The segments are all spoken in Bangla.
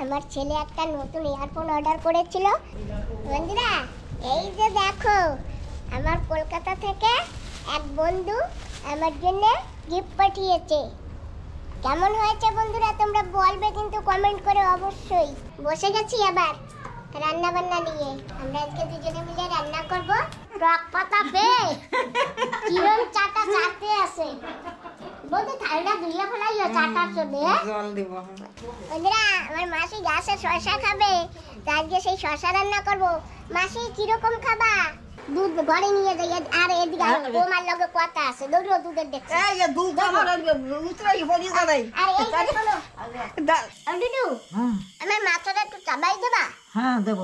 আমার ছেলে একটা নতুন ইয়ারফোন অর্ডার করেছিল। বন্ধুরা এই যে দেখো, আমার কলকাতা থেকে এক বন্ধু আমার জন্য গিফট পাঠিয়েছে। কেমন হয়েছে বন্ধুরা তোমরা বলবে কিন্তু কমেন্ট করে অবশ্যই। বসে গেছি আবার রান্না বান্না নিয়ে। আমরা আজকে দুজনে মিলে রান্না করব। টক পাতা পেয়ে কিরম চাটা চাটতে আছে বলতে থালটা ধুইয়া ফেলাইও চাটার জন্য। জল দিব বন্ধুরা, আমার মাসি গাছে শসা খাবে, আজকে সেই শসা রান্না করব। মাসি কিরকম খাবা? দুধ ঘরে নিয়ে যাই। আর এদিকে তোমার লগে কথা আছে, দৌড়ো দুধের দেখছি। এই দুধ আমার উতরাই পড়ি যাই। আর এই শোনো আন্টিটু, আমার মাছটা একটু চাবাই দেবা? হ্যাঁ দেব।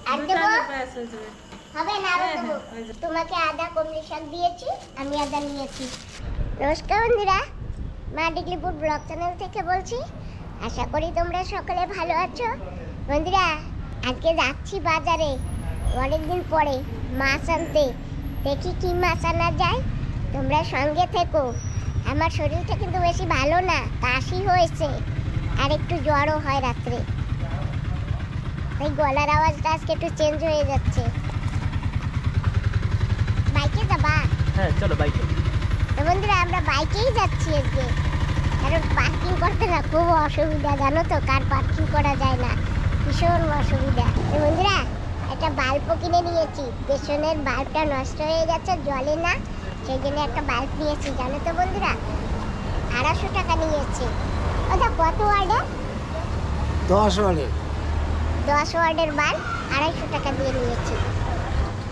আর দেব হবে না? আরো দেব। তোমাকে আদা কমলি শাক দিয়েছি, আমি আদা নিয়েছি। নমস্কার বন্ধুরা, মা ডিগলিপুর ব্লগ চ্যানেল থেকে বলছি। আশা করি তোমরা সকলে ভালো আছো। বন্ধুরা আজকে যাচ্ছি বাজারে, অনেকদিন পরে মাছ আনতে। দেখি কি মাছ আনা যায়, তোমরা সঙ্গে থেকো। আমার শরীরটা কিন্তু বেশি ভালো না, কাশি হয়েছে আর একটু জ্বরও হয় রাত্রে, তাই গলার আওয়াজটা আজকে একটু চেঞ্জ হয়ে যাচ্ছে। বাইকে যাবা? হ্যাঁ চলো বাইকে। তো বন্ধুরা আমরা বাইকেই যাচ্ছি আজকে, কারণ পার্কিং করতে না খুব অসুবিধা, জানো তো, কার পার্কিং করা যায় না, ভীষণ অসুবিধা। তো বন্ধুরা একটা বাল্বও কিনে নিয়েছি, পেছনের বাল্বটা নষ্ট হয়ে গেছে, জ্বলে না, সেই জন্য একটা বাল্ব নিয়েছি। জানো তো বন্ধুরা 250 টাকা নিয়েছে। ওটা কত ওয়ার্ডের? 10 ওয়ার্ডের। 10 ওয়ার্ডের বাল্ব 250 টাকা দিয়ে নিয়েছি।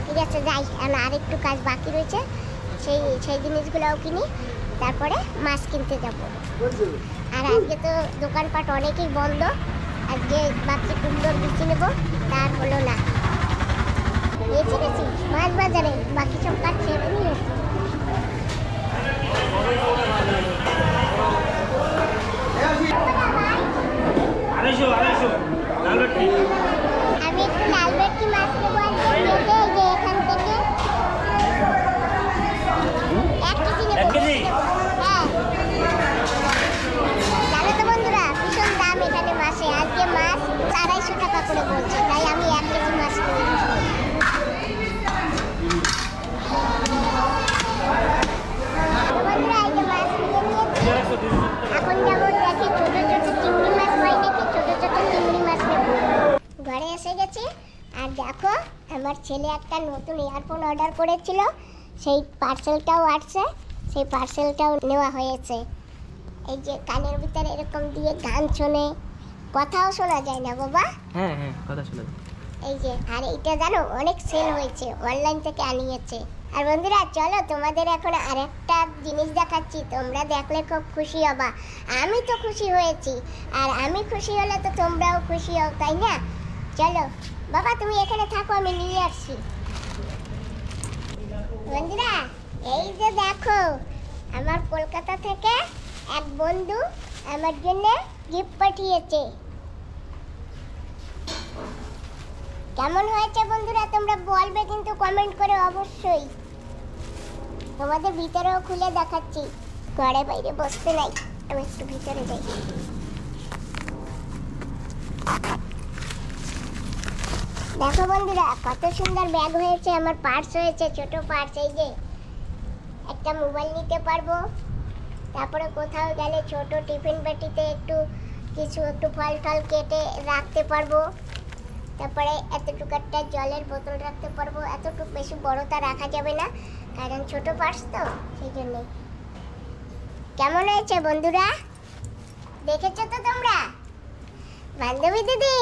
ঠিক আছে যাই, আর একটু কাজ বাকি রয়েছে, সেই জিনিসগুলোও কিনি, তারপরে মাছ কিনতে যাব। আর আজকে তো দোকানপাট অনেকেই বন্ধ, আজকে ভাবছি কুমড়োর বিচি নেবো, তার হলো না। এসে গেছি মাছ বাজারে, বাকি সব কাজ ছেড়ে নিয়ে আমি একটু লাল ভেটকি মাছ নেবো আজকে। যে এখান থেকে 1 কেজি নেবো। হ্যাঁ জানো তো বন্ধুরা ভীষণ দাম এখানে মাছে। আজকে মাছ 250 টাকা করে বলছে, তাই আমি 1 কেজি মাছ নেব। বন্ধুরা এই যে মাছ কিনে নিয়েছি, এখন যাবো দেখি ছোট ছোট চিংড়ি মাছ হয় নাকি, ছোট ছোট চিংড়ি মাছ নেব। ঘরে এসে গেছি, আর দেখো আমার ছেলে একটা নতুন ইয়ারফোন অর্ডার করেছিল, সেই পার্সেলটাও আসছে, সেই পার্সেলটাও নেওয়া হয়েছে। এই যে কানের ভিতরে এরকম দিয়ে গান শোনে, কথাও শোনা যায় না বাবা। হ্যাঁ হ্যাঁ কথা শোনা যায়। এই যে, আর এইটা জানো অনেক সেল হয়েছে, অনলাইন থেকে আনিয়েছে। আর বন্ধুরা চলো তোমাদের এখন আরেকটা জিনিস দেখাচ্ছি, তোমরা দেখলে খুব খুশি হবা। আমি তো খুশি হয়েছি, আর আমি খুশি হলে তো তোমরাও খুশি হও, তাই না? চলো বাবা তুমি এখানে থাকো, আমি নিয়ে আসছি। বন্ধুরা এই যে দেখো, আমার কলকাতা থেকে এক বন্ধু আমার জন্য গিফট পাঠিয়েছে। কেমন হয়েছে বন্ধুরা তোমরা বলবে কিন্তু কমেন্ট করে অবশ্যই। তোমাদের ভিতরেও খুলে দেখাচ্ছি, ঘরে বাইরে বসতে নাই, আমি একটু ভিতরে যাই। দেখো বন্ধুরা কত সুন্দর ব্যাগ হয়েছে, আমার পার্স হয়েছে, ছোট পার্স। এই যে একটা মোবাইল নিতে পারবো, তারপরে কোথাও গেলে ছোট টিফিন বাটিতে একটু ফল টল কেটে রাখতে পারবো, তারপরে এতটুকু একটা জলের বোতল রাখতে পারবো। এতটুকু বেশি বড়টা রাখা যাবে না, কারণ ছোট পার্স তো, সেই জন্যে। কেমন হয়েছে বন্ধুরা, দেখেছো তো তোমরা? বান্ধবী দিদি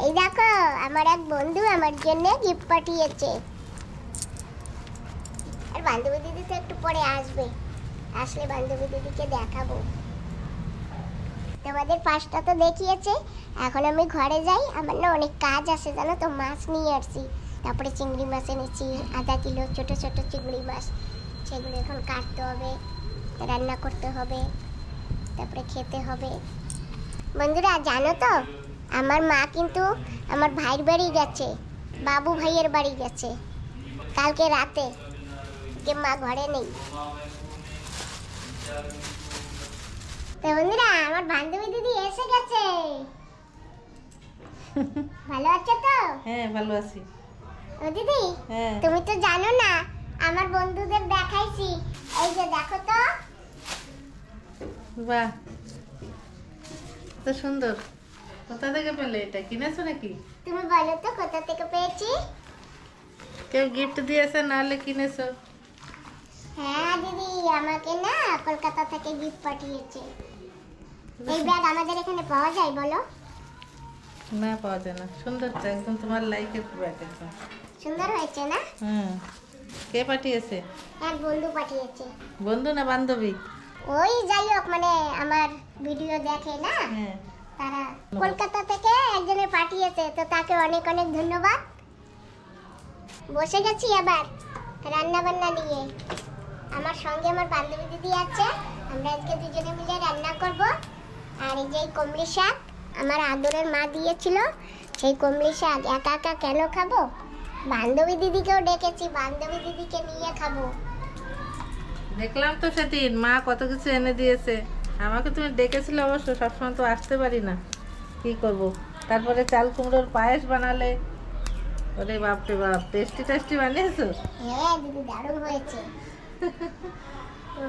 এই দেখো, আমার এক বন্ধু আমার জন্য গিফট পাঠিয়েছে। আর বান্ধবী দিদি তো একটু পরে আসবে, আসলে বান্ধবী দিদিকে দেখাবো। তোমাদের পাঁচটা তো দেখিয়েছে, এখন আমি ঘরে যাই, আমার না অনেক কাজ আছে জানো তো। মাছ নিয়ে আসছি, তারপরে চিংড়ি মাছ এনেছি আধা কিলো, ছোট ছোট চিংড়ি মাছ, সেগুলো এখন কাটতে হবে, রান্না করতে হবে, তারপরে খেতে হবে। বন্ধুরা জানো তো আমার মা কিন্তু আমার ভাইয়ের বাড়ি গেছে, বাবু ভাইয়ের বাড়ি গেছে কালকে রাতে, মা ঘরে নেই। তো বন্ধুরা আমার বান্ধবী দিদি এসে গেছে। ভালো আছো তো? হ্যাঁ ভালো আছি। ও দিদি, হ্যাঁ তুমি তো জানো না, আমার বন্ধুদের দেখাইছি। এই যে দেখো তো। বাহ, তো সুন্দর। কোথা থেকে পেলে এটা? কিনেছো নাকি? তুমি বলো তো কোথা থেকে পেয়েছি? কেউ গিফট দিয়েছে নাহলে কিনেছো? হ্যাঁ দিদি, আমাকে না কলকাতা থেকে গিফট পাঠিয়েছে। এই ব্যাগ আমাদের এখানে পাওয়া যায় বলো? না পাওয়া যায় না। সুন্দর তো, একদম তোমার লাইকের ব্যাগ একদম। সুন্দর হয়েছে না? হুম। কে পাঠিয়েছে? এক বন্ধু পাঠিয়েছে। বন্ধু না বান্ধবী? ওই যাই হোক, মানে আমার ভিডিও দেখে না হ্যাঁ। তারা, কলকাতা থেকে একজনে পাঠিয়েছে, তো তাকে অনেক অনেক ধন্যবাদ। বসে গেছি আবার রান্না বান্না নিয়ে। আমার সঙ্গে আমার বান্ধবী দিদি আছে, আমরা আজকে দুজনে মিলে রান্না করব। আর এই যে কমলি শাক আমার আদরের মা দিয়েছিল, সেই কমলি শাক একা একা কেন খাবো, বান্ধবী দিদিকেও ডেকেছি, বান্ধবী দিদিকে নিয়ে খাবো। দেখলাম তো সেদিন মা কত কিছু এনে দিয়েছে। আমাকে তুমি ডেকেছিলে অবশ্য, সবসময় তো আসতে পারি না, কি করব। তারপরে চাল কুমড়োর পায়েস বানালে। ওরে বাপরে বাপ, টেস্টি টেস্টি বানিয়েছো। হ্যাঁ দিদি, দারুণ হয়েছে।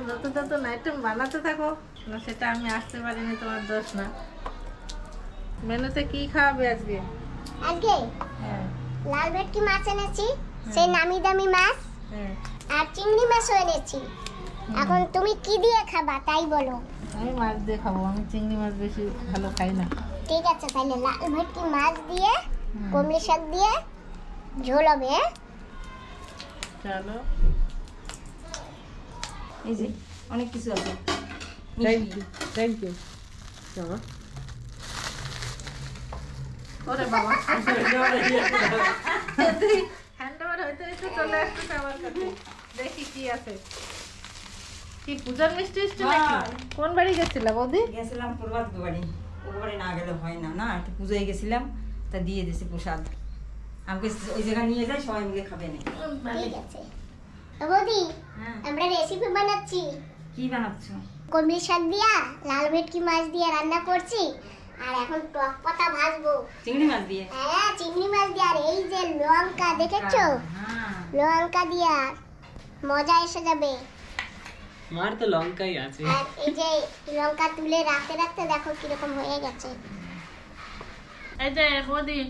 নতুন নতুন আইটেম বানাতে থাকো না, সেটা আমি আসতে পারিনি, তোমার দোষ না। মেনুতে কি খাওয়াবে আজকে? আজকে হ্যাঁ লাল ভেটকি মাছ এনেছি, সেই নামি দামি মাছ, হ্যাঁ। আর চিংড়ি মাছও এনেছি। এখন তুমি কি দিয়ে খাবা তাই বলো। আমি মাছ দিয়ে খাবো, আমি চিংড়ি মাছ বেশি ভালো খাই না। ঠিক আছে, তাহলে লাল ভেটকি মাছ দিয়ে কমলি শাক দিয়ে ঝোল হবে। চলো। এই যে অনেক কিছু আছে। Thank you. চলো। ওরে বাবা, হ্যান্ডওভার হইতে হইতে চলে আসতেছে আমার কাছে। দেখি কি আছে। কি পূজার মিষ্টি মিষ্টি নাকি? কোন বাড়ি গেছিলা বৌদি? গেছিলাম প্রভাত বাড়ি। ওর বাড়ি না গেলে হয় না, না একটু পুজোয় গেছিলাম, তা দিয়ে দিয়েছি প্রসাদ। আমাকে ওই জায়গায় নিয়ে যাই, সবাই মিলে খাবে না। ঠিক আছে। তো বৌদি, হ্যাঁ, আমরা রেসিপি বানাচ্ছি। কি বানাচ্ছ? কমলি শাক দিয়া লাল ভেটকি মাছ দিয়ে রান্না করছি, আর এখন টক পাতা ভাজবো। চিংড়ি মাছ দিয়ে? হ্যাঁ, চিংড়ি মাছ দিয়ে। আর এই যে লঙ্কা দেখেছো, হ্যাঁ, লঙ্কা দিয়া মজা এসে যাবে। মার তো লঙ্কাই আছে। আর এই যে লঙ্কা তুলে রাখতে রাখতে দেখো কিরকম হয়ে গেছে। এই যে বৌদি,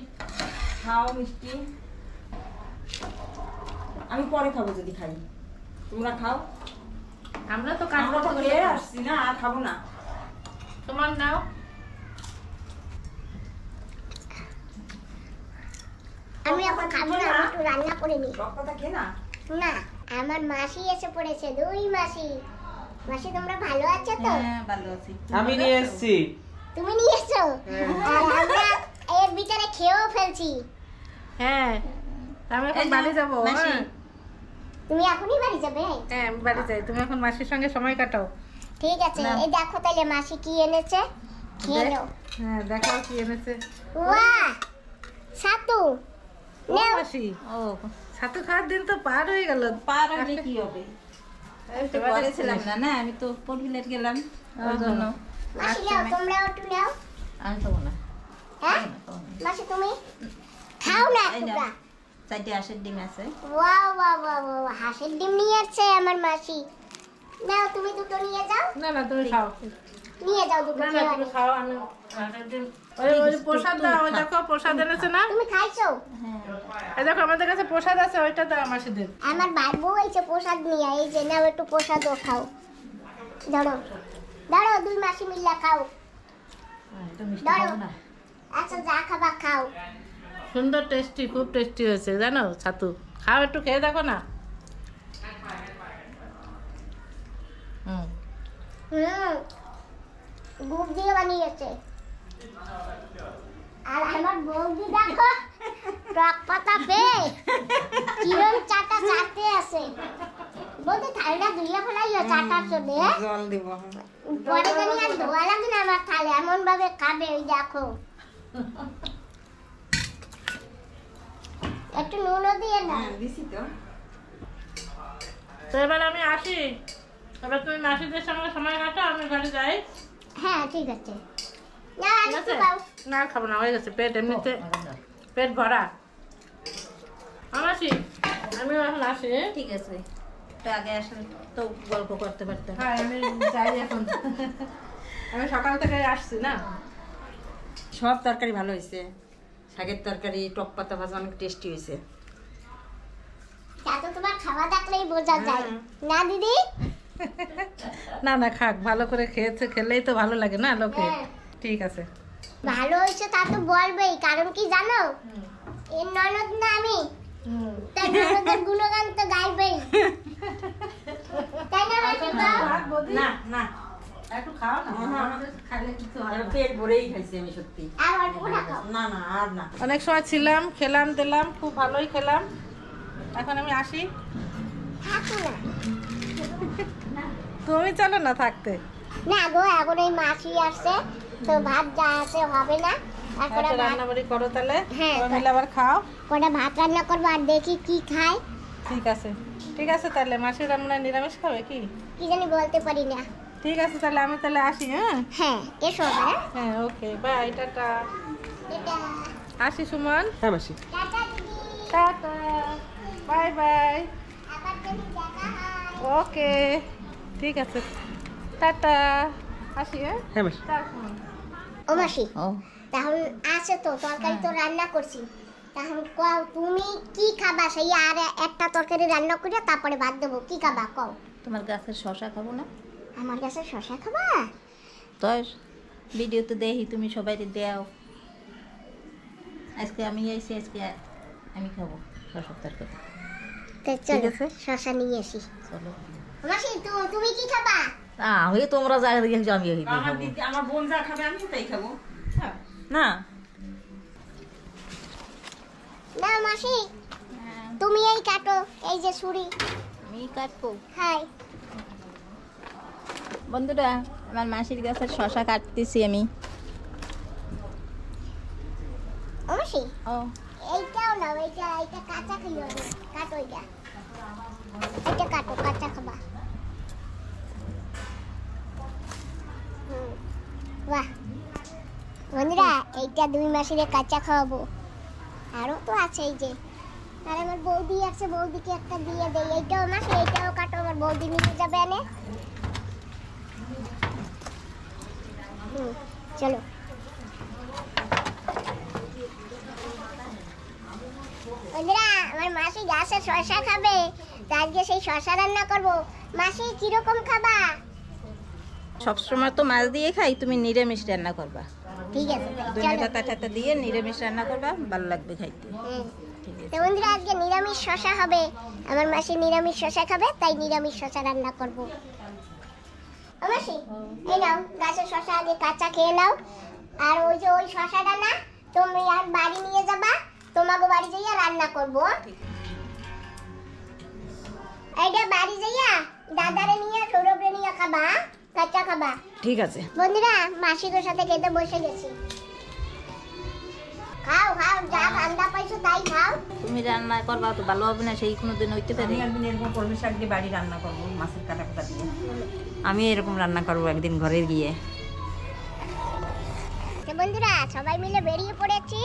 খাও মিষ্টি। আমি পরে খাবো যদি খাই, তোমরা খাও। আমরা তো কাজ আমরা তো করতে খেয়ে করতে আসছি না, আর খাবো না। তোমার নাও। আমি এখন খাবো না, আমি একটু রান্না করে নি। টক পাতা খেয়ে না। না, আমার মাসি এসে পড়েছে, দুই মাসি। মাসি তোমরা ভালো আছো তো? হ্যাঁ ভালো আছি। আমি নিয়ে এসেছি। তুমি নিয়ে এসো, আর আমরা এর ভিতরে খেয়েও ফেলছি। হ্যাঁ, আমি এখন বাড়ি যাবো। হ্যাঁ তুমি এখনই বাড়ি যাবে? হ্যাঁ, আমি বাড়ি যাই। তুমি এখন মাসির সঙ্গে সময় কাটাও। ঠিক আছে, এই দেখো তাহলে মাসি কি এনেছে, খেয়ে নাও। হ্যাঁ, দেখাও কি এনেছে। বাহ, ছাতু ও নাও। মাসি, ও ছাতু খাওয়ার দিন তো পার হয়ে গেল। পার হলে কি হবে? এই তো ঘরে ছিলাম না, না আমি তো কোটবিলেট গেলাম ওর জন্য। মাসি নাও, তোমরাও একটু নাও। আমি খাবো না। হ্যাঁ মাসি, তুমি খাও না এই নাও, টুকরা। 4টে হাঁসের ডিম আছে। ওয়াও ওয়াও ওয়াও ওয়াও, হাঁসের ডিম নিয়ে আসছে আমার মাসি। নাও, তুমি দুটো নিয়ে যাও। না না, তুমি খাও। নিয়ে যাও দুটো। না না, তুমি খাও। আমি ওই প্রসাদ দাও। ওই দেখো প্রসাদ এনেছে না? তুমি খাইছো? এই দেখো আমাদের কাছে প্রসাদ আছে, ওইটা দাও মাসিদের। আমার বাবু হয়েছে প্রসাদ নিয়ে, এই যে নাও একটু প্রসাদও খাও। ধরো ধরো, দুই মাসি মিল্লা খাও। এটা মিষ্টি ধরো, খাবো না। আচ্ছা যা খাবা খাও। সুন্দর টেস্টি, খুব টেস্টি হয়েছে জানো ছাতু। খাও, একটু খেয়ে দেখো না। হুম, গুড় দিয়ে বানিয়েছে। আর আমার বৌদি দেখো টক পাতা পেয়ে কিরম চাটা চাটতে আছে। বৌদি থালটা ধুয়ে ফেলাইও চাটার জন্য। জল দিব। পরে জানি আর ধোয়া লাগবে না আমার থালে, এমন ভাবে খাবে। ওই দেখো, একটু নুনও দিয়ে না। হ্যাঁ, দিছি তো। তো এবার আমি আসি। এবার তুমি মাসিদের সঙ্গে সময় কাটাও, আমি ঘরে যাই। হ্যাঁ ঠিক আছে না আর ঠিক একটু আছে? খাও না আর খাবো না, হয়ে গেছে পেট এমনিতে পেট ভরা। আমি আসি, আমি এখন আসি। ঠিক আছে, তো আগে আসলে তো গল্প করতে পারতাম। হ্যাঁ আমি যাই এখন। আমি সকাল থেকে আসছি না। সব তরকারি ভালো হয়েছে, শাকের তরকারি, টক পাতা ভাজা অনেক টেস্টি হয়েছে। তা তো তোমার খাওয়া দেখলেই বোঝা যায় না দিদি? না না খাক, ভালো করে খেয়েছে, খেলেই তো ভালো লাগে না লোকে। হ্যাঁ। ঠিক আছে। ভালো হয়েছে তা তো বলবেই, কারণ কি জানো, এর ননদ না আমি, তাই ননদের গুণগান তো গাইবেই, তাই না মাসি গো? না না, একটু খাও না, আমাদের খাইলে কিছু হয় না। পেট ভরেই খাইছি আমি সত্যি। আর অল্প না খাও। না না আর না। অনেক সময় ছিলাম, খেলাম দিলাম, খুব ভালোই খেলাম। এখন আমি আসি। থাকো না। তুমি চলো না থাকতে। না গো, এখন এই মাসি আসছে তো ভাত যা আছে হবে না, আর কটা ভাত, রান্না বাড়ি করো তাহলে, হ্যাঁ, সবাই মিলে আবার খাও। কটা ভাত রান্না করবো আর দেখি কি খায়। ঠিক আছে, ঠিক আছে তাহলে। মাসির রান্না নিরামিষ খাবে কি? কি জানি বলতে পারি না। ঠিক আছে তাহলে, আমি তাহলে আসি। হ্যাঁ হ্যাঁ এসো আবার, হ্যাঁ, ওকে বাই, টাটা। এটা আসি সুমন। হ্যাঁ মাসি। টাটা দিদি, টাটা, বাই বাই। আবার যদি দেখা হয়। ওকে ঠিক আছে, টাটা। আসি। হ্যাঁ হ্যাঁ মাসি। টাটা সুমন। ও মাসি, ও তাহলে আছে তো তরকারি তো রান্না করছি, তাহলে কও তুমি কি খাবা, সেই আর একটা তরকারি রান্না করে তারপরে ভাত দেবো, কি খাবা কও? তোমার গাছের শশা খাবো না? আমার কাছে শশা খাবা? তো ভিডিওতে দেখি তুমি সবাই দেও। আজকে আমি আইছি, আজকে আমি খাবো শশার তরকারি। তো চলো শশা নিয়ে আসি। চলো। মাসি তুমি কি খাবা? ওই তোমরা জায়গা দেখে আমি ওই আমার দিদি, আমার বোন যা খাবে আমি তাই খাবো। না না মাসি, তুমি এই কাটো, এই যে ছুরি। আমি কাটবো। হাই বন্ধুরা, আমার মাসির গাছের শশা কাটতেছি আমি। ও মাসি, ও এইটাও না, এইটা কাঁচা খাইও না, কাটো এটা, এটা কাটো, কাঁচা খাবা। বাহ বন্ধুরা, এইটা 2 মাসের কাঁচা খাওয়াবো। আরো তো আছে এই যে, আর আমার বৌদি আছে, বৌদিকে একটা দিয়ে দেই। এইটাও মাসি, এইটাও কাটো, আমার বৌদি নিয়ে যাবে এনে। চলো বন্ধুরা, আমার মাসি গাছে শশা খাবে, তো আজকে সেই শশা রান্না করবো। মাসি কিরকম খাবা? সবসময় তো মাছ দিয়ে খাই, তুমি নিরামিষ রান্না করবা। ঠিক আছে তাই, ধনে চলো। পাতা টাতা দিয়ে নিরামিষ রান্না করবা, ভালো লাগবে খাইতে। ঠিক তো আছে। বন্ধুরা, আজকে নিরামিষ শশা হবে, আমার মাসি নিরামিষ শশা খাবে, তাই নিরামিষ শশা রান্না করবো। ও মাসি, এই নাও গাছের শশা, আগে কাঁচা খেয়ে নাও। আর ওই যে ওই শশাটা না, তুমি আর বাড়ি নিয়ে যাবা, তোমাকে বাড়ি যাইয়া রান্না করবো। এইটা বাড়ি যাইয়া দাদারে নিয়ে সৌরভরে নিয়ে খাবা, কাঁচা খাবা। ঠিক আছে। বন্ধুরা, মাসিদের সাথে খেতে বসে গেছি। খাও খাও, যা ঠান্ডা পাইছো তাই খাও। তুমি রান্না করবা তো ভালো হবে না, সেই কোনোদিন হইতে পারে। আমি একদিন এরকম কলমি শাক দিয়ে বাড়ি রান্না করবো, মাছের কাটা কাটা দিয়ে। আমি এরকম রান্না করবো একদিন ঘরে গিয়ে। তো বন্ধুরা, সবাই মিলে বেরিয়ে পড়েছি,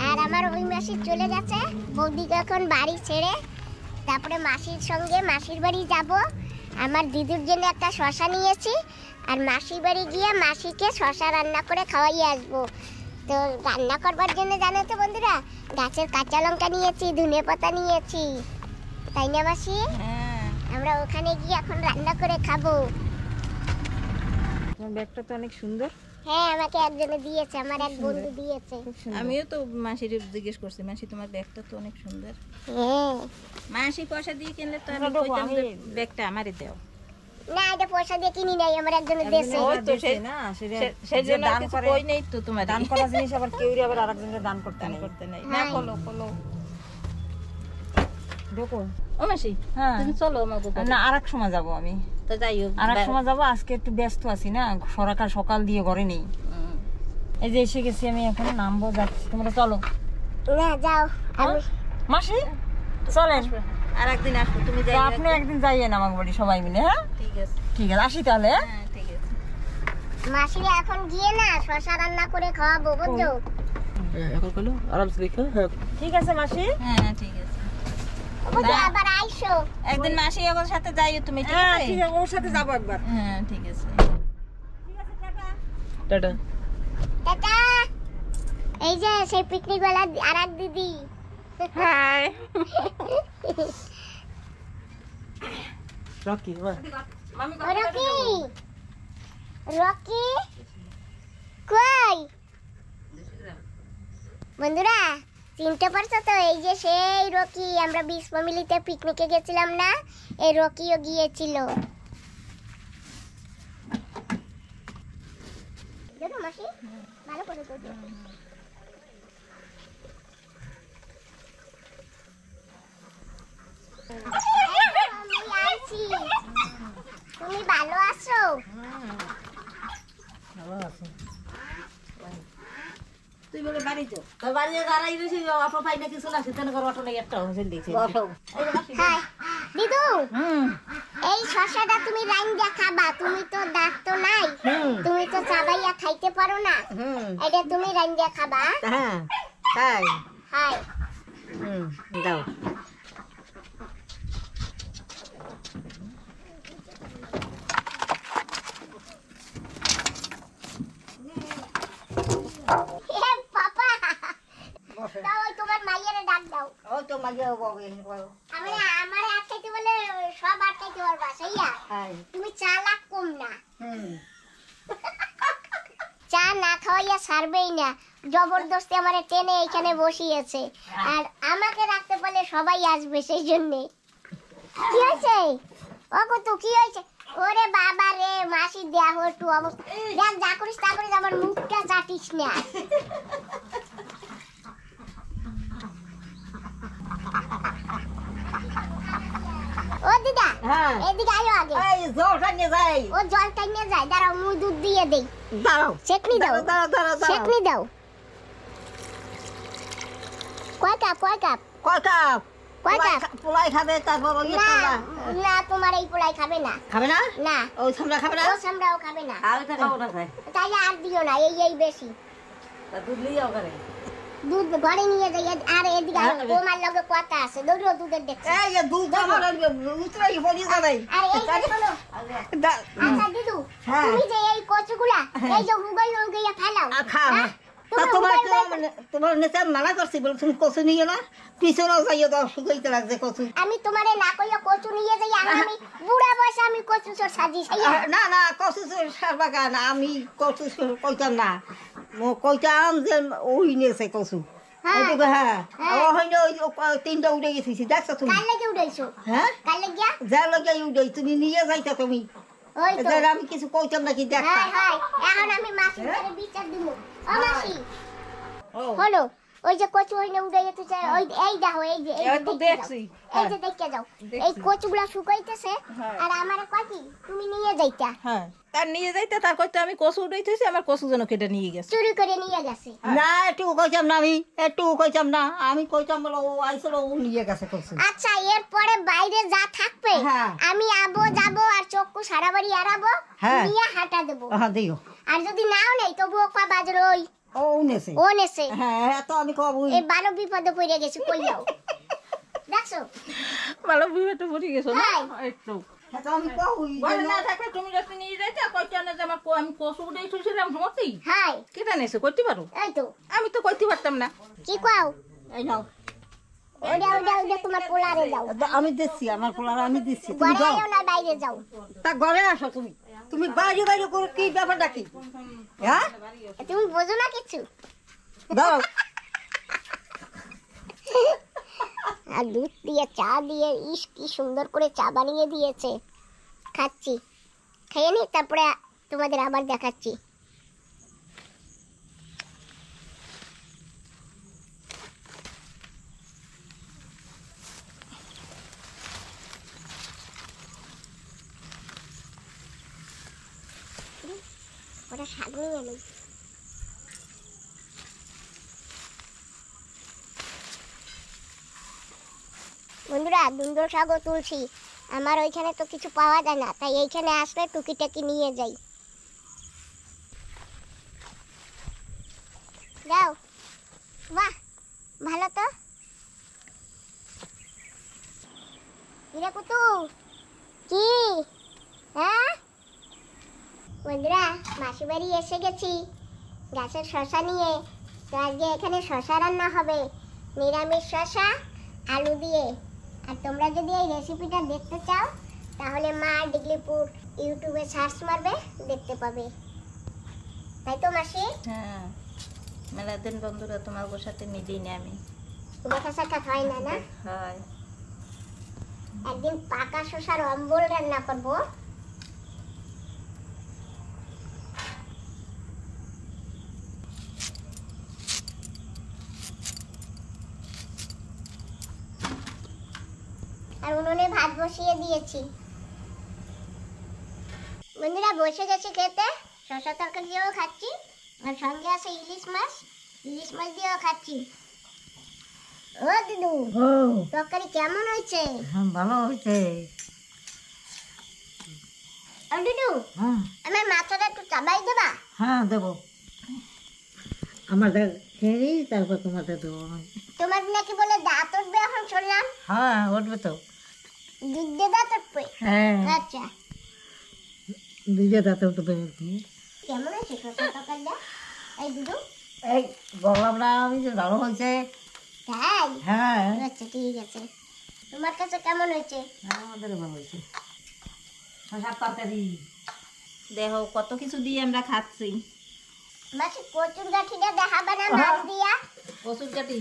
আর আমার ওই মাসি চলে গেছে বৌদিকে এখন বাড়ি ছেড়ে। তারপরে মাসির সঙ্গে মাসির বাড়ি যাব। আমার দিদির জন্য একটা শশা নিয়েছি, আর মাসির বাড়ি গিয়ে মাসিকে শশা রান্না করে খাওয়াইয়ে আসবো। তো রান্না করবার জন্য জানো তো বন্ধুরা, গাছের কাঁচা লঙ্কা নিয়েছি, ধনে পাতা নিয়েছি, তাই না মাসি? হ্যাঁ, আমরা ওখানে গিয়ে এখন রান্না করে খাবো। তোমার ব্যাগটা তো অনেক সুন্দর। হ্যাঁ, আমাকে একজনে দিয়েছে, আমার এক বন্ধু দিয়েছে। আমিও তো মাসির জিজ্ঞেস করছি, মাসি তোমার ব্যাগটা তো অনেক সুন্দর। হ্যাঁ, মাসি পয়সা দিয়ে কিনলে তো আমি না, দেবো, কইতাম যে আমি- ব্যাগটা আমারই দাও। না এটা পয়সা দিয়ে কিনি নাই, আমার একজনে দিয়েছে। ওই তো সেই- না, সেই যে জন্য দান কিছু করে, কই নেই তো তোমার দান করা জিনিস আবার কেউ আবার আরেকজনকে দান করতে নেই। করতে নাই। না হ্যাঁ। খোলো খোলো। ঢোকো। ও মাসি, হ্যাঁ। তুমি চলো আমাকে ঘরে। না, আরেক সময় যাবো আমি। তো যাই হোক। আরেক সময় যাবো, আজকে একটু ব্যস্ত আছি না, সকাল দিয়ে ঘরে নেই। হুম। এই যে এসে গেছি আমি, এখন নামবো, যাচ্ছি, তোমরা চলো। না যাও, আমি মাসি চলেন, আর একদিন আসবো, তুমি তো যাই আপনি একদিন যাইয়েন আমার বাড়ি সবাই মিলে। হ্যাঁ ঠিক আছে। ঠিক আছে, আসি তাহলে। হ্যাঁ? হ্যাঁ ঠিক আছে। মাসিরে এখন গিয়ে না শশা রান্না করে খাওয়াবো বুঝছো? এখন কইলো আরাম করে খা। হ্যাঁ ঠিক আছে মাসি। হ্যাঁ ঠিক আছে, বুঝছো আবার আইসো। একদিন মাসি ওর সাথে যাইও তুমি, ঠিক হ্যাঁ আছে? ঠিক আছে, ওর সাথে যাবো একবার। হ্যাঁ ঠিক আছে। টাটা। টাটা। এই যে সেই পিকনিক ওয়ালা আরেক দিদি। হাই। রকি মা রকি রকি কই? বন্ধুরা চিনতে পারছো তো? এই যে সেই রকি, আমরা 20 ফ্যামিলিতে পিকনিকে গেছিলাম না, এই রকিও গিয়েছিল। দেখো মাসি ভালো করে করবে। আমি আইছি। তুমি ভালো আছো? তুই বলে বাড়ি তো তোর বাড়িতে দাঁড়াই রয়েছি, অটো পাই না কিছু না, সেখানে করে অটো নেই, একটা হোসেন দেখছি অটো। হাই দিদু, এই শশাটা তুমি রাইন্দা খাবা। তুমি তো দাঁত তো নাই, তুমি তো চাবাইয়া খাইতে পারো না, এটা তুমি রাইন্দা খাবা। হ্যাঁ তাই। হাই দাও। এ পাপা, দাও ওই তোমার মাইয়ারে ডাক দাও। ও তো মাঝে আমারে আটকাইতে বলে সব আটকাইতে পারবা সাইয়া। তুমি চালাক কম না, চা না খাওয়াইয়া ছাড়বেই না, জবরদস্তি আমারে টেনে এখানে বসিয়েছে। আর আমাকে রাখতে পারলে সবাই আসবে, সেই জন্যে। কি হয়েছে? ও কত কি হয়েছে? ওরে বাবা রে, মাসি দেহ একটু অবস্থা দেখ, যা করিস তা করিস, আমার মুখটা চাটিস না। ও দিদা, এদিকে আয়ো আগে। এই জলটা নিয়ে যাই। ও জলটা নিয়ে যায়, দাঁড়াও মুই দুধ দিয়ে দেই। দাঁড়াও চেকনি দাও, দাঁড়াও। চেকনি দাও। কয় কাপ কয় কাপ? কয় কাপ? কয় কাপ? পোলাই খাবে, তারপর না না, তোমার এই পোলাই খাবে না। খাবে না? না, ওই সামরা খাবে না? ও সামরাও খাবে না। আর ওইটা খাবো না খাই। তাইলে আর দিও না, এই বেশি। দুধ নিয়ে যাও করে। দুধ ঘরে নিয়ে যাই। আর এদিকে আয়ো, তোমার লগে কথা আছে, দৌড়ো দুধের দেখছি। এই যে দুধ আমার উতরাই পড়ি যাবে। আর এই যে শোনো, আচ্ছা দিদু, হ্যাঁ। তুমি যে এই কচুগুলা এই যে হুগাইয়া ফেলাও, খা। হ্যাঁ? তা তুমি তোমার নেতা মানা করছি বলে তুমি কচু নিয়ে না, পিছনেও যাইয়ে দাও, শুকাইতে লাগছে কচু। আমি তোমারে না কইয়া কচু নিয়ে যাই, আর আমি বুড়া বয়সে আমি কচু চোর সাজি সাইয়া। না না, কচু সারবা কেন? আমি কচু কইতাম না, কইতাম যে ওই নিয়েছে কচু। হ্যাঁ। ওইটুকু, হ্যাঁ। ও হয়নি, ওই 3টা উঠে গেছিস, দেখছো তুমি? কাল লাগে উড়াইছো? হ্যাঁ, কাল লাগিয়া? যা লগে উঠে তুমি নিয়ে যাইতা তুমি। ওই তো। এদের আমি কিছু কইতাম নাকি, দেখতা। হাই হাই, এখন আমি মাসির ঘরে বিচার দিব। ও মাসি, ও হলো ওই যে কচু হইনা উড়াইয়া তো যায়, ওই এই দেখো, এই যে এই যে তো দেখতে দেখছি। যাও। এই যে দেখতে যাও, এই কচুগুলা শুকাইতেছে, আর আমারে কয় কি তুমি নিয়ে যাইতা। হ্যাঁ, তার নিয়ে যাইতে, তার কইতে আমি কচু উঠাইতেছি, আমার কচু যেন কেটে নিয়ে গেছে। চুরি করে নিয়ে গেছে। না, একটু কইতাম না, একটু কইতাম না, আমি কইতাম বলে ও আইছিল, ও নিয়ে গেছে কচু। আচ্ছা, এরপরে বাইরে যা থাকবে হ্যাঁ। আমি আবো যাবো, আর চক্কু সারা বাড়ি আরাবো, হ্যাঁ। নিয়ে হাঁটা দেবো। হ্যাঁ দিও। আর যদি নাও নেই তবুও কয় বাজার ওই ও নেছে। ও নেছে। হ্যাঁ, তো আমি কবই। এই বারো বিপদে পড়ে গেছি, কই যাও দেখছো? ভালো বিবেটা পড়ে গেছো না? হাই। একটু তো আমি কবই। বলে না থাকলে তুমি যদি নিয়ে যাইতে, কইতে না যে আমার আমি কচু উঠাইছিলাম সমস্তি হাই, কেটে নিয়েছে, কইতে পারো? এই তো আমি তো কইতে পারতাম না। কি কও? এই নাও। ওটা তোমার পোলারে যাও, আমি দিচ্ছি, আমার পোলার আমি দিচ্ছি, তুমি ঘরে যাও। আয়ো না, বাইরে যাও। তা ঘরে আসো তুমি। তুমি বাইরে বাইরে করে কি ব্যাপারটা কি? হ্যাঁ, তুমি বোঝো না কিছু। দাও। আর দুধ দিয়ে চা দিয়ে, ইস কি সুন্দর করে চা বানিয়ে দিয়েছে। খাচ্ছি, খেয়ে নি, তারপরে তোমাদের আবার দেখাচ্ছি। ওটা শাক নিয়ে নেই। বন্ধুরা, দুন্দল শাকও তুলছি, আমার ওইখানে তো কিছু পাওয়া যায় না, তাই এইখানে আসলে টুকিটাকি নিয়ে যাই। দাও। বাহ, ভালো তো। কিরে কুতু, কি? হ্যাঁ বন্ধুরা, মাসি বাড়ি এসে গেছি গাছের শশা নিয়ে। তো আজকে এখানে শশা রান্না হবে, নিরামিষ শশা আলু দিয়ে। আর তোমরা যদি এই রেসিপিটা দেখতে চাও তাহলে মা ডিগলিপুর ইউটিউবে সার্চ মারবে, দেখতে পাবে। তাই তো মাসি? হ্যাঁ, মেলা দিন বন্ধুরা তোমার সাথে মিলিয়ে নি আমি। দেখা সাক্ষাৎ হয় না, না? হয়। একদিন পাকা শশার অম্বল রান্না করবো। আর উনুনে ভাত বসিয়ে দিয়েছি। বন্ধুরা, বসে গেছি খেতে। শশা তরকারি দিয়েও খাচ্ছি, আর সঙ্গে আছে ইলিশ মাছ দিয়েও খাচ্ছি। ও দিদু, তরকারি কেমন হয়েছে? ভালো হয়েছে। আর দিদু, আমার মাথাটা একটু চাবাই দেবা? হ্যাঁ দেবো, আমাদের খেয়ে তারপর তোমাদের দেবো। তোমার নাকি বলে দাঁত উঠবে এখন শুনলাম। হ্যাঁ উঠবে তো। দুধ দিয়ে দাঁত উঠবে? হ্যাঁ আচ্ছা, দুধে দাঁত উঠবে। কেমন হয়েছে শশা তরকারিটা? এই দিদু, এই বললাম না আমি যে ভালো হয়েছে। তাই? হ্যাঁ আচ্ছা ঠিক আছে। তোমার কাছে কেমন হয়েছে? আমাদের ভালো হয়েছে। শশার তরকারি দেখো কত কিছু দিয়ে আমরা খাচ্ছি। মাসি কচুর গাঠিটা দেখাবে না মাছ দিয়া? কচুর কাঠি,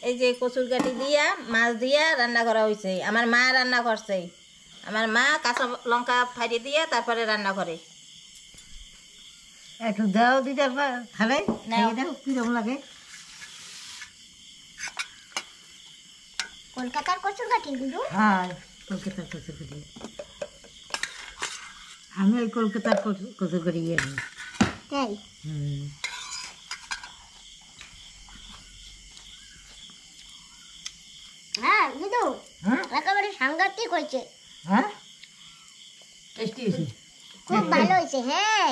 এই যে কচুর কাঠি দিয়া মাছ দিয়া রান্না করা হয়েছে। আমার মা রান্না করছে। আমার মা কাঁচা লঙ্কা ফাটিয়ে দিয়ে তারপরে রান্না করে। একটু দাও দিতে খালে নাও। খাইয়ে দাও কিরকম লাগে। কলকাতার কচুর গাঠি দিদু? হ্যাঁ কলকাতার কচুরি। আমি ওই কলকাতার কচুরি আনি। তাই? হ্যাঁ দিদু, হ্যাঁ একেবারে সাংঘাতিক হয়েছে। হ্যাঁ টেস্টি হয়েছে। খুব ভালো হয়েছে। হ্যাঁ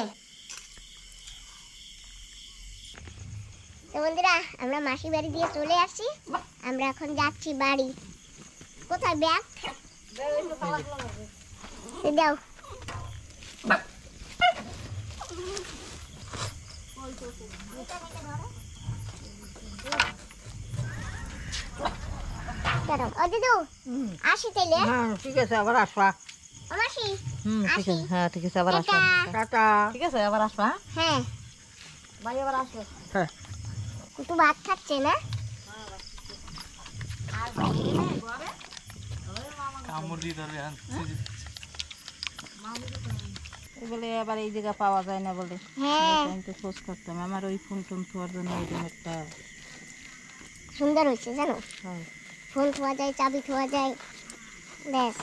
তো বন্ধুরা, আমরা মাসি বাড়ি দিয়ে চলে আসছি। আমরা এখন যাচ্ছি বাড়ি। কোথায় ব্যাগ? এই দাও। দাঁড়াও। ও দিদু, আসি তাইলে। হ্যাঁ ঠিক আছে, আবার আসবা। ও মাসি, ঠিক আসি। আছে। হ্যাঁ ঠিক আছে, আবার আসবা। টাটা। টাটা। ঠিক আছে, আবার আসবা। হ্যাঁ, ভাই আবার আসবে। হ্যাঁ কুতু ভাত খাচ্ছে না? বলে আবার এই জায়গা পাওয়া যায় না বলে। হ্যাঁ, আমি তো খোঁজ করতাম। আমার ওই ফোন টোন থোয়ার জন্য ওইরকম একটা সুন্দর হয়েছে জানো। হয়। ফোন থোয়া যায়, চাবি থোয়া যায়। ব্যাস,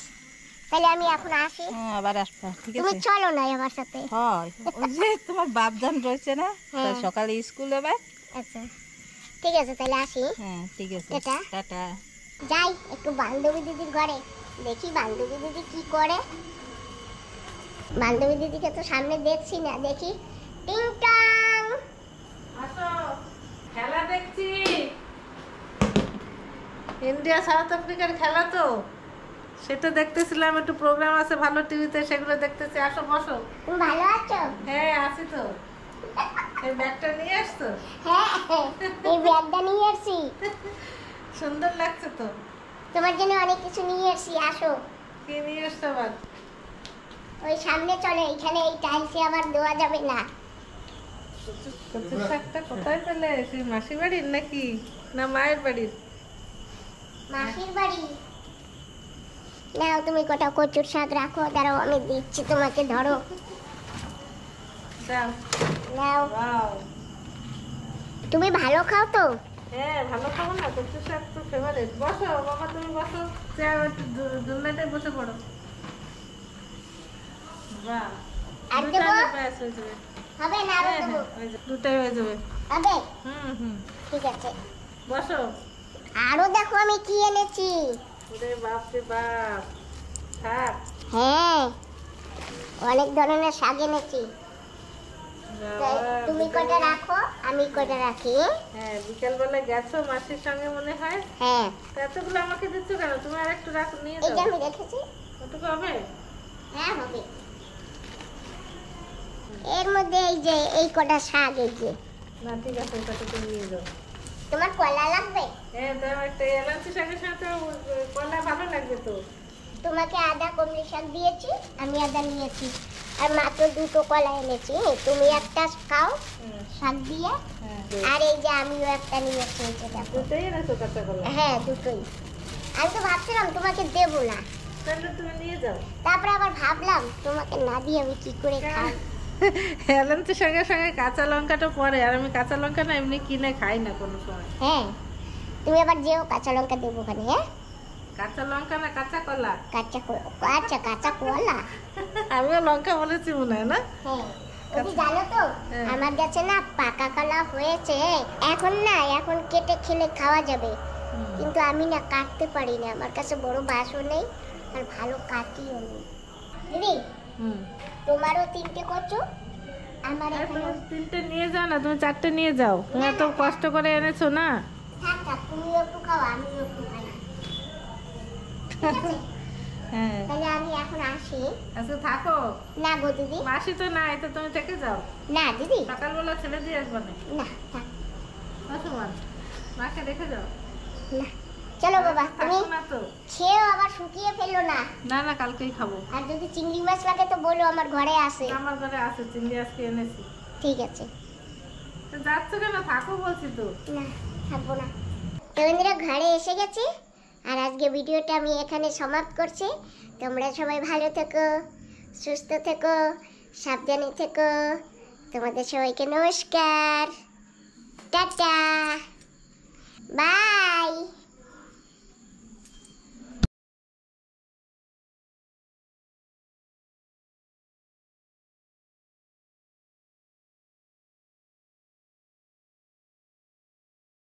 তাহলে আমি এখন আসি। হ্যাঁ আবার আসবা, ঠিক তুমি আছে? চলো না আমার সাথে। হয়, ওই যে তোমার বাপজান রয়েছে না, হ্যাঁ। তাই সকালে স্কুল যাবে। আচ্ছা ঠিক আছে, তাহলে আসি। হ্যাঁ ঠিক আছে, টাটা। টাটা। যাই একটু বান্ধবী দিদির ঘরে, দেখি বান্ধবী দিদি কি করে। বান্ধবী দিদিকে তো সামনে দেখছি না, দেখি। টিং টং। আসো, খেলা দেখছি। ইন্ডিয়া সাউথ আফ্রিকার খেলা তো, সেটা দেখতেছিলাম। একটু প্রোগ্রাম আছে ভালো টিভিতে, সেগুলো দেখতেছি। আসো বসো। তুমি ভালো আছো? হ্যাঁ আছি তো। এই ব্যাগটা নিয়ে আসতো, হ্যাঁ, এই ব্যাগটা নিয়ে এসছি। সুন্দর লাগছে তো। তোমার জন্য অনেক কিছু নিয়ে এসছি, আসো। কি নিয়ে আসছো আবার? ওই সামনে চলে, এখানে এই টাইলসে আবার দেওয়া যাবে না। কচুর শাকটা কোথায় পেলে? সেই মাসি বাড়ির নাকি, না মায়ের বাড়ির? মাসির বাড়ি। নাও তুমি কটা কচুর শাক রাখো, দাঁড়াও আমি দিচ্ছি তোমাকে, ধরো। দাও। নাও। ওয়াও। তুমি ভালো খাও তো? হ্যাঁ ভালো খাবো না, কচুর শাক তো ফেভারিট। বসো বাবা, তুমি বসো, চেয়ার একটু দোলনাটায় বসে পড়ো। বাহ, আর দুইটা দেবো? হলে ব্যাস হয়ে যাবে। হবে না, আরো হ্যাঁ দেবো? হ্যাঁ হয়ে যাবে, দুটাই হয়ে যাবে। হবে? হুম, ঠিক আছে। বসো। আরো দেখো আমি কি এনেছি। ওরে বাপ রে বাপ, শাক। হ্যাঁ, অনেক ধরনের শাক এনেছি। তাই তুমি কটা রাখো, আমি কটা রাখি। হ্যাঁ, বিকালবেলা গেছো মাসির সঙ্গে মনে হয়। হ্যাঁ, তা এতগুলো আমাকে দিচ্ছ কেন? তুমি আর একটু রাখো, নিয়ে এই যে যাও। আমি রেখেছি। ওটুকু হবে? হ্যাঁ হবে। এর মধ্যে এই যে এই কটা শাক, এই যে না ঠিক আছে, ওটা তো তুমি নিয়ে যাও। তোমার কলা লাগবে? হ্যাঁ, তো একটা এলাচি শাকের সাথে কলা ভালো লাগবে তো। তোমাকে আদা কমলি শাক দিয়েছি, আমি আদা নিয়েছি, আর মাত্র দুটো কলা এনেছি। তুমি একটা খাও শাক দিয়ে, হ্যাঁ, আর এই যে আমিও একটা নিয়েছি, এই যে দেখো। দুটোই এনেছো কাঁচা কলা? হ্যাঁ দুটোই। আমি তো ভাবছিলাম তোমাকে দেবো না, তাহলে তুমি নিয়ে যাও। তারপরে আবার ভাবলাম তোমাকে না দিয়ে আমি কি করে খাই। এলাচির সঙ্গে সঙ্গে কাঁচা লঙ্কাটা পরে, আর আমি কাঁচা লঙ্কা না এমনি কিনে খাই না কোনো সময়। হ্যাঁ, তুমি আবার যেও, কাঁচা লঙ্কা দেবো ওখানে। হ্যাঁ, কাঁচা লঙ্কা না কাঁচা কলা? আচ্ছা কাঁচা কলা। আমিও লঙ্কা বলেছি মনে হয় না? হ্যাঁ, ওই জানো তো হ্যাঁ। আমার কাছে না পাকা কলা হয়েছে, এখন না, এখন কেটে খেলে খাওয়া যাবে, কিন্তু আমি না কাটতে পারি না, আমার কাছে বড় বাঁশও নেই আর ভালো কাটিও নেই। দিদি, হুম। তোমারও 3টে কচু, আমার আরে এখানে। তুমি 3টে নিয়ে যাও না, তুমি 4টে নিয়ে যাও। তুমি এত কষ্ট করে এনেছো না। থাক থাক, তুমিও একটু খাও, আমিও একটু খাই। ঠিক আছে? হ্যাঁ, তাহলে আমি এখন আসি। আচ্ছা থাকো। না গো দিদি, মাসি তো নাই, তো তুমি থেকে যাও। না দিদি, সকালবেলা ছেলে দিয়ে আসবে না। না থাক, অসমান, মাকে রেখে যাও। না। চলো বাবা, তুমি থাকো না তো। খেয়েও আবার শুকিয়ে ফেলো না, না না, কালকেই খাবো। আর যদি চিংড়ি মাছ লাগে তো বলো, আমার ঘরে আছে। আমার ঘরে আছে চিংড়ি, আজকে এনেছি। ঠিক আছে। তো যাচ্ছ কেন? থাকো বলছি তো। না, থাকবো না। তো বন্ধুরা, ঘরে এসে গেছি, আর আজকে ভিডিওটা আমি এখানে সমাপ্ত করছি। তোমরা সবাই ভালো থেকো, সুস্থ থেকো, সাবধানে থেকো। তোমাদের সবাইকে নমস্কার, টাটা।